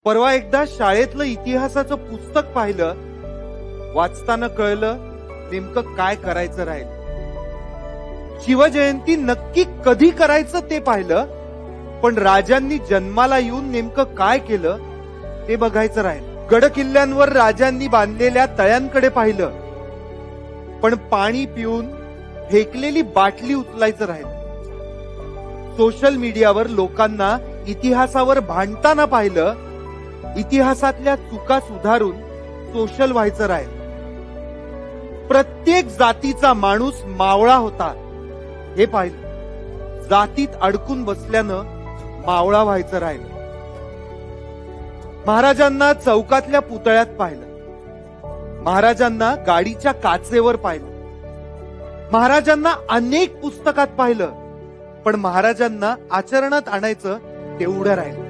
परवा एकदा शाळेतलं इतिहासाचं पुस्तक पाहिलं. वाचताना कळलं नेमकं काय करायचं राहील. शिवजयंती नक्की कधी करायचं ते पाहिलं, पण राजांनी जन्माला येऊन नेमकं काय केलं ते बघायचं राहील. गड किल्ल्यांवर राजांनी बांधलेल्या तळ्यांकडे पाहिलं, पण पाणी पिऊन फेकलेली बाटली उचलायचं राहील. सोशल मीडियावर लोकांना इतिहासावर भांडताना पाहिलं, इतिहासातल्या चुका सुधारून सोशल व्हायचं राहील. प्रत्येक जातीचा माणूस मावळा होता हे पाहिलं, जातीत अडकून बसल्यानं मावळा व्हायचं राहिलं. महाराजांना चौकातल्या पुतळ्यात पाहिलं, महाराजांना गाडीच्या काचेवर पाहिलं, महाराजांना अनेक पुस्तकात पाहिलं, पण महाराजांना आचरणात आणायचं तेवढं राहिलं.